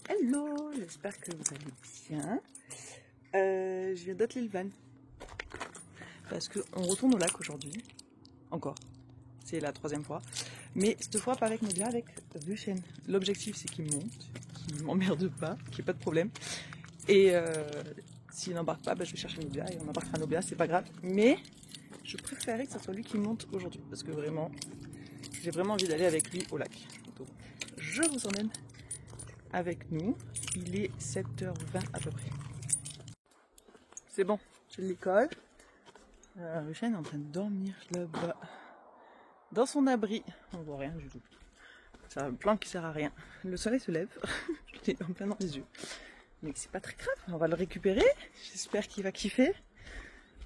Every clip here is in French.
Hello, j'espère que vous allez bien. Je viens d'atteler le van parce qu'on retourne au lac aujourd'hui. Encore, c'est la 3e fois. Mais cette fois pas avec Nobia, avec Ruchen. L'objectif c'est qu'il monte, qu'il m'emmerde pas, qu'il n'y ait pas de problème. Et s'il n'embarque pas, je vais chercher Nobia et on embarquera Nobia, c'est pas grave. Mais je préférais que ce soit lui qui monte aujourd'hui parce que vraiment, j'ai vraiment envie d'aller avec lui au lac. Donc, je vous emmène avec nous. Il est 7h20 à peu près. C'est bon, j'ai l'école. Ruchen est en train de dormir là-bas, dans son abri. On voit rien du tout. C'est un plan qui sert à rien. Le soleil se lève, je l'ai en plein dans les yeux. Mais c'est pas très grave, on va le récupérer. J'espère qu'il va kiffer.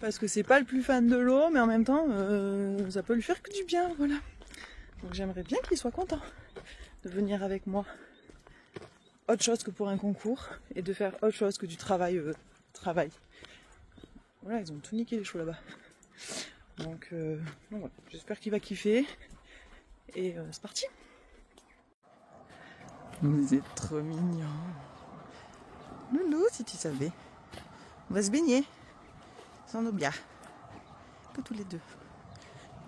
Parce que c'est pas le plus fan de l'eau, mais en même temps, ça peut lui faire que du bien, voilà. Donc j'aimerais bien qu'il soit content de venir avec moi. Autre chose que pour un concours, et de faire autre chose que du travail. Voilà, ils ont tout niqué les chevaux là-bas. Donc voilà, j'espère qu'il va kiffer. Et c'est parti. Vous êtes trop mignons. Loulou, si tu savais. On va se baigner. Sans Nobia. Que tous les deux.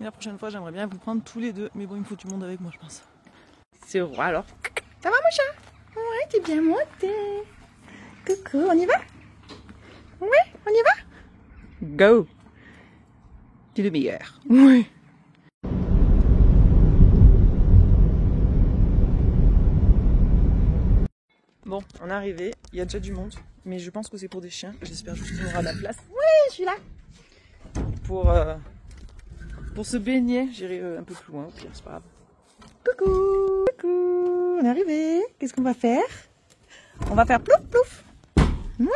Et la prochaine fois, j'aimerais bien vous prendre tous les deux. Mais bon, il me faut du monde avec moi, je pense. C'est roi alors. Ça va, mon chat? Ouais, t'es bien monté. Coucou, on y va? Ouais, on y va? Go! T'es le meilleur. Oui. Bon, on est arrivé. Il y a déjà du monde. Mais je pense que c'est pour des chiens. J'espère juste qu'on aura de la place. Oui, je suis là. Pour se baigner, j'irai un peu plus loin. Au pire, c'est pas grave. Coucou! Coucou! On est arrivé. Qu'est-ce qu'on va faire? On va faire plouf plouf. Ouais.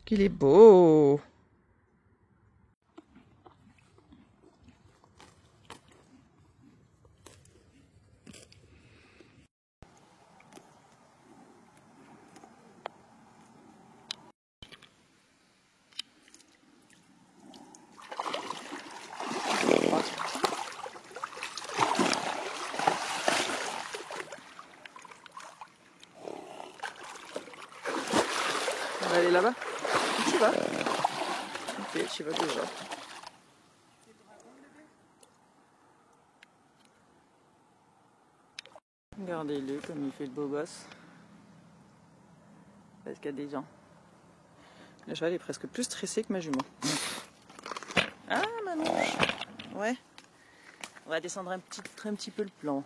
Qu'il est beau. On va aller là-bas. Tu vas? Ok, tu vas déjà. Regardez-le comme il fait le beau gosse. Parce qu'il y a des gens. Le cheval est presque plus stressé que ma jument. Ah, Manouche. Ouais. On va descendre un petit peu le plan.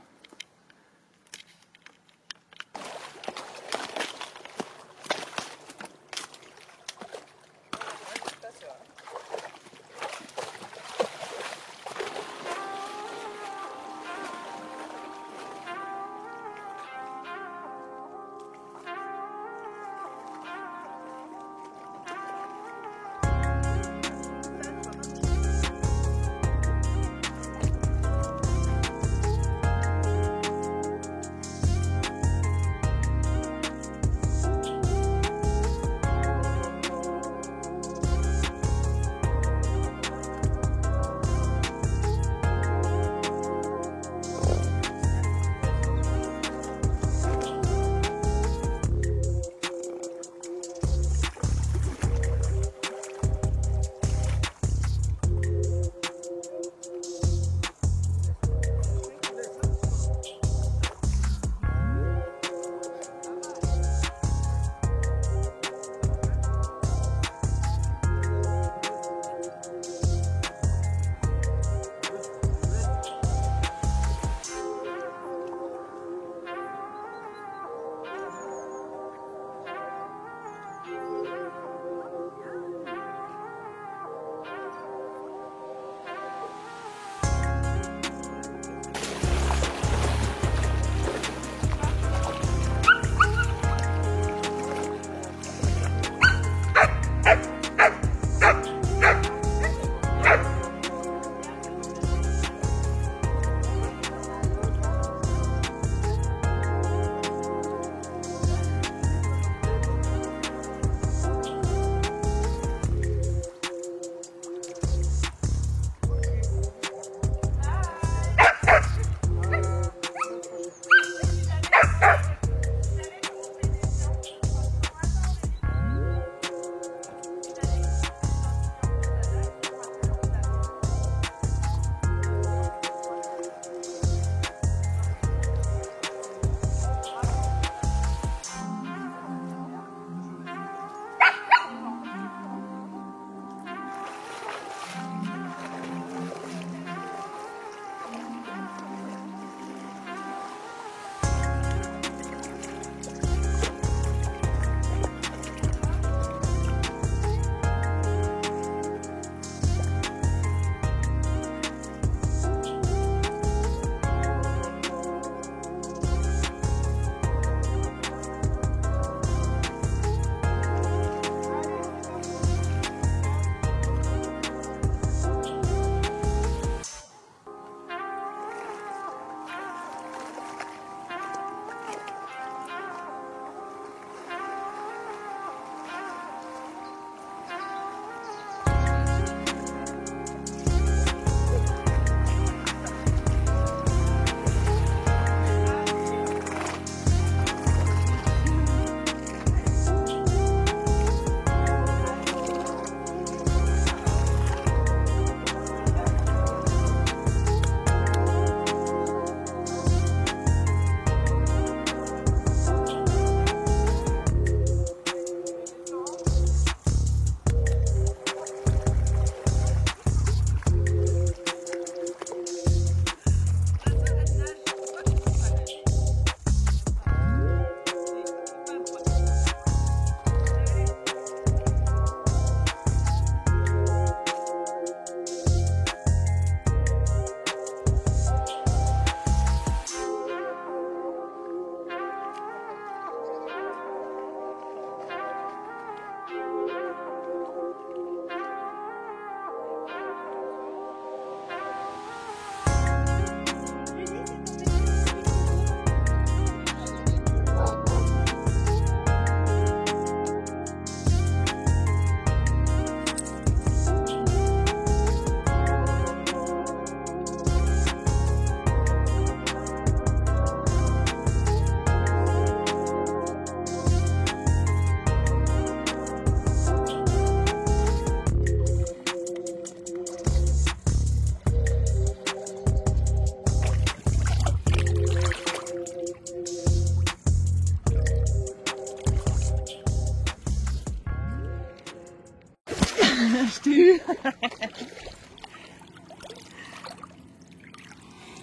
je t'ai eu.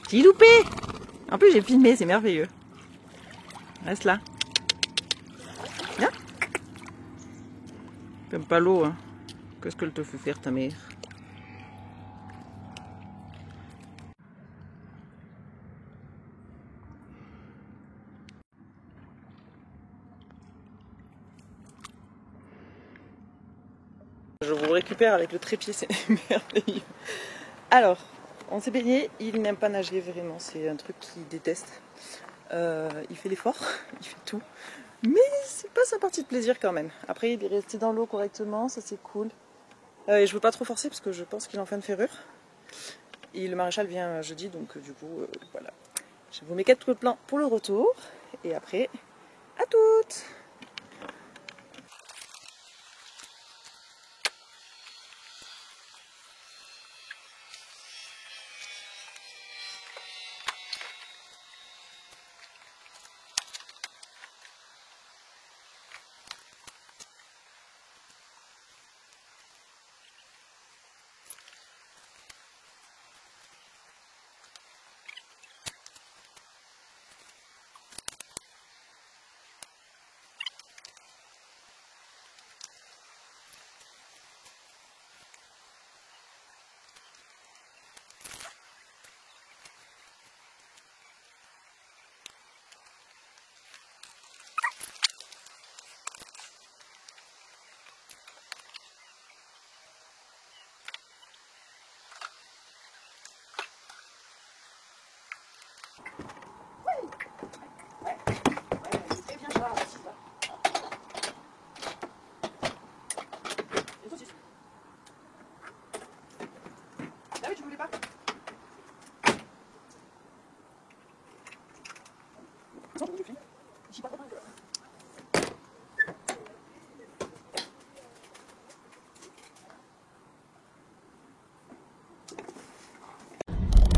J'ai loupé. En plus, j'ai filmé, c'est merveilleux. Reste là. Viens. T'aimes pas l'eau, hein? Qu'est-ce qu'elle te fait faire, ta mère? Je vous récupère avec le trépied, c'est merveilleux. Alors, on s'est baigné, il n'aime pas nager vraiment, c'est un truc qu'il déteste. Il fait l'effort, il fait tout, mais c'est pas sa partie de plaisir quand même. Après, il est resté dans l'eau correctement, ça c'est cool. Et je veux pas trop forcer parce que je pense qu'il est en fin de ferrure. Et le maréchal vient jeudi, donc du coup, voilà. Je vous mets quelques plans pour le retour, et après, à toutes!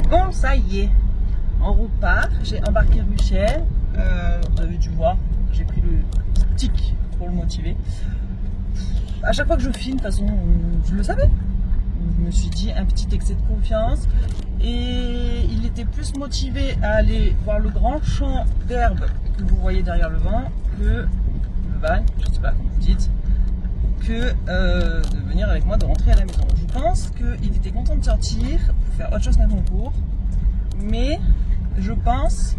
Bon, ça y est, on repart. J'ai embarqué Ruchel. Vous avez dû voir, j'ai pris le stick pour le motiver. À chaque fois que je filme, de toute façon, je le savais. Je me suis dit un petit excès de confiance. Et il était plus motivé à aller voir le grand champ d'herbe que vous voyez derrière le vent que le van, je ne sais pas comment vous dites, que de venir avec moi, de rentrer à la maison. Je pense qu'il était content de sortir pour faire autre chose qu'un concours, mais je pense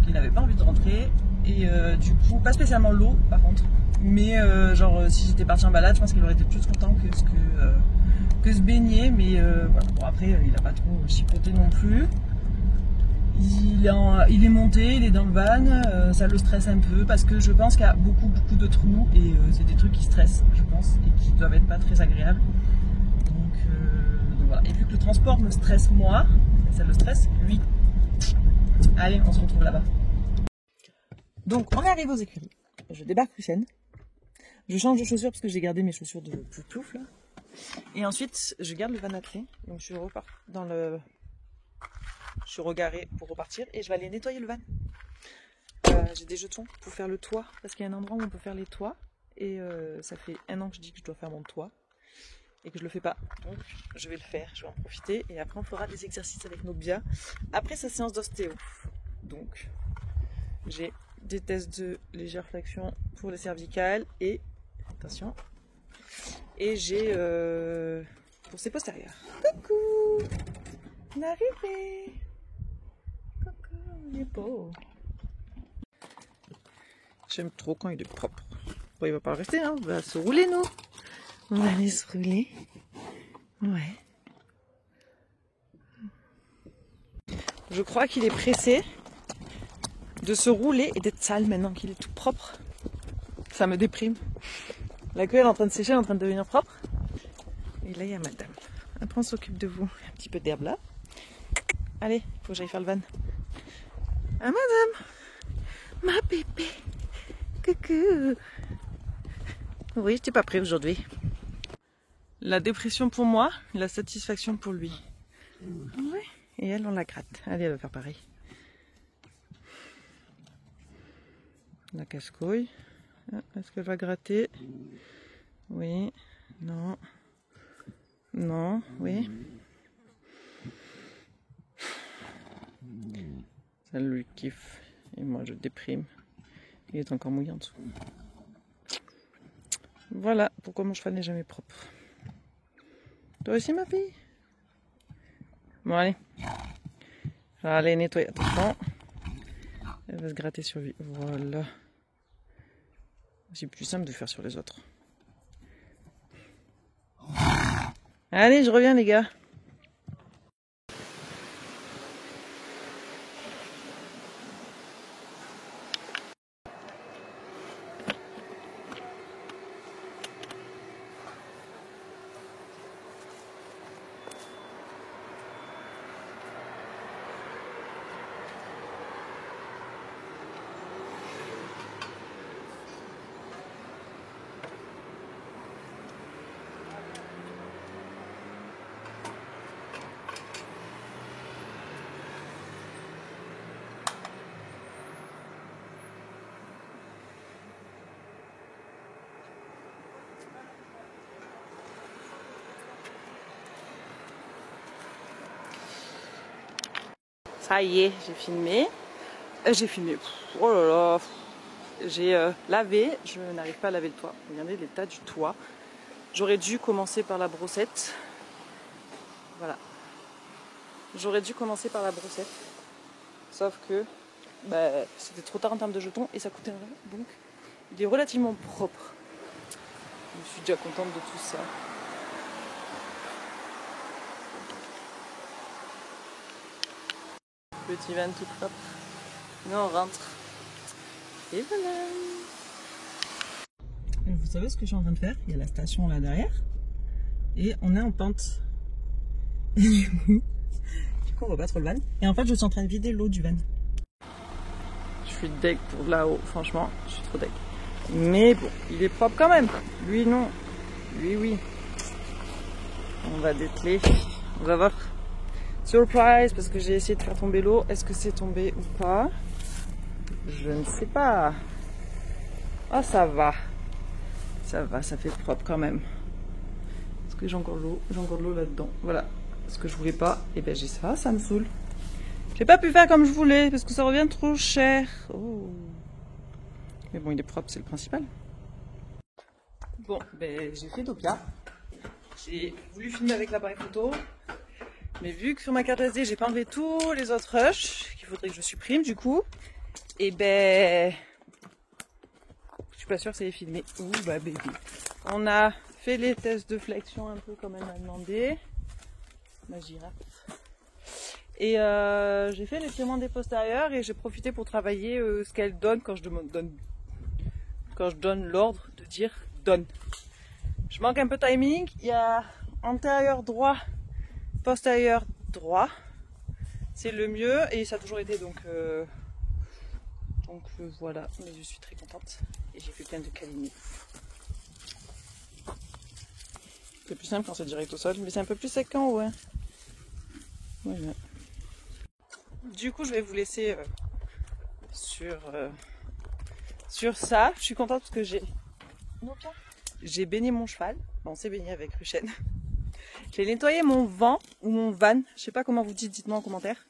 qu'il n'avait pas envie de rentrer et du coup, pas spécialement l'eau par contre, mais genre si j'étais partie en balade, je pense qu'il aurait été plus content que se baigner, mais voilà. Bon, après il n'a pas trop chipoté non plus. Il est monté, il est dans le van, ça le stresse un peu parce que je pense qu'il y a beaucoup de trous et c'est des trucs qui stressent, je pense, et qui doivent être pas très agréables. Donc voilà. Et vu que le transport me stresse moi, ça le stresse lui. Allez, on se retrouve là-bas. Donc on arrive aux écuries. Je débarque Ruchen. Je change de chaussures parce que j'ai gardé mes chaussures de plouf là. Et ensuite je garde le van à clé. Donc je repars dans le. Je suis regarée pour repartir et je vais aller nettoyer le van. J'ai des jetons pour faire le toit parce qu'il y a un endroit où on peut faire les toits et ça fait 1 an que je dis que je dois faire mon toit et que je le fais pas. Donc je vais le faire, je vais en profiter et après on fera des exercices avec Nobia après sa séance d'ostéo. Donc j'ai des tests de légère flexion pour les cervicales et attention, et j'ai pour ses postérieurs. Coucou, on est arrivé. Coucou, il est beau. J'aime trop quand il est propre. Bon, il va pas rester, hein. On va se rouler nous. On va aller se rouler. Ouais. Je crois qu'il est pressé de se rouler et d'être sale maintenant qu'il est tout propre. Ça me déprime. La queue elle est en train de sécher, elle est en train de devenir propre. Et là il y a madame. Après on s'occupe de vous. Un petit peu d'herbe là. Allez, faut que j'aille faire le van. Ah madame, ma bébé. Coucou. Oui, j'étais pas prêt aujourd'hui. La dépression pour moi, la satisfaction pour lui. Ouais. Et elle, on la gratte. Allez, elle va faire pareil. La casse-couille. Est-ce qu'elle va gratter? Oui. Non. Non, oui. Ça lui kiffe. Et moi je déprime. Il est encore mouillé en dessous. Voilà pourquoi mon cheval n'est jamais propre. Toi aussi ma fille? Bon allez. Allez nettoyer, attention. Elle va se gratter sur lui. Voilà. C'est plus simple de faire sur les autres. Allez, je reviens les gars. Ça y est, j'ai filmé. Oh là là. J'ai lavé. Je n'arrive pas à laver le toit. Regardez l'état du toit. J'aurais dû commencer par la brossette. Voilà. J'aurais dû commencer par la brossette. Sauf que c'était trop tard en termes de jetons et ça coûtait rien. Donc il est relativement propre. Je suis déjà contente de tout ça. Petit van tout propre. Nous on rentre. Et voilà. Vous savez ce que je suis en train de faire? Il y a la station là derrière. Et on est en pente. Du coup on voit pas trop le van. Et en fait je suis en train de vider l'eau du van. Je suis deg pour là-haut, franchement, je suis trop deg. Mais bon, il est propre quand même. Lui non. Lui oui. On va dételer. On va voir. Surprise, parce que j'ai essayé de faire tomber l'eau. Est-ce que c'est tombé ou pas? Je ne sais pas. Ah, ça va. Ça va, ça fait propre quand même. Est-ce que j'ai encore de l'eau? J'ai encore de l'eau là-dedans. Voilà. Ce que je voulais pas, et ben j'ai ça, ça me saoule. J'ai pas pu faire comme je voulais, parce que ça revient trop cher. Oh. Mais bon, il est propre, c'est le principal. Bon, ben j'ai fait Doppia. J'ai voulu filmer avec l'appareil photo. Mais vu que sur ma carte SD, j'ai pas enlevé tous les autres rushs, qu'il faudrait que je supprime du coup, et je suis pas sûre que ça ait filmé. Ouh bah bébé. On a fait les tests de flexion un peu comme elle m'a demandé. Ma girafe. Et j'ai fait l'étirement des postérieurs et j'ai profité pour travailler ce qu'elle donne quand je donne l'ordre de dire donne. Je manque un peu de timing. Il y a antérieur droit, postérieur droit, c'est le mieux et ça a toujours été donc voilà, mais je suis très contente et j'ai fait plein de câlins. C'est plus simple quand c'est direct au sol, mais c'est un peu plus sec qu'en haut. Hein. Voilà. Du coup je vais vous laisser sur ça. Je suis contente parce que j'ai baigné mon cheval, bon, on s'est baigné avec Ruchen. J'ai nettoyé mon van ou mon van, je sais pas comment vous dites, dites-moi en commentaire.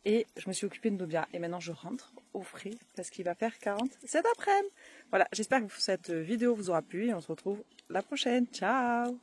Et je me suis occupée de Nobia. Et maintenant je rentre au frais parce qu'il va faire 40 cet après-midi. Voilà, j'espère que cette vidéo vous aura plu et on se retrouve la prochaine. Ciao!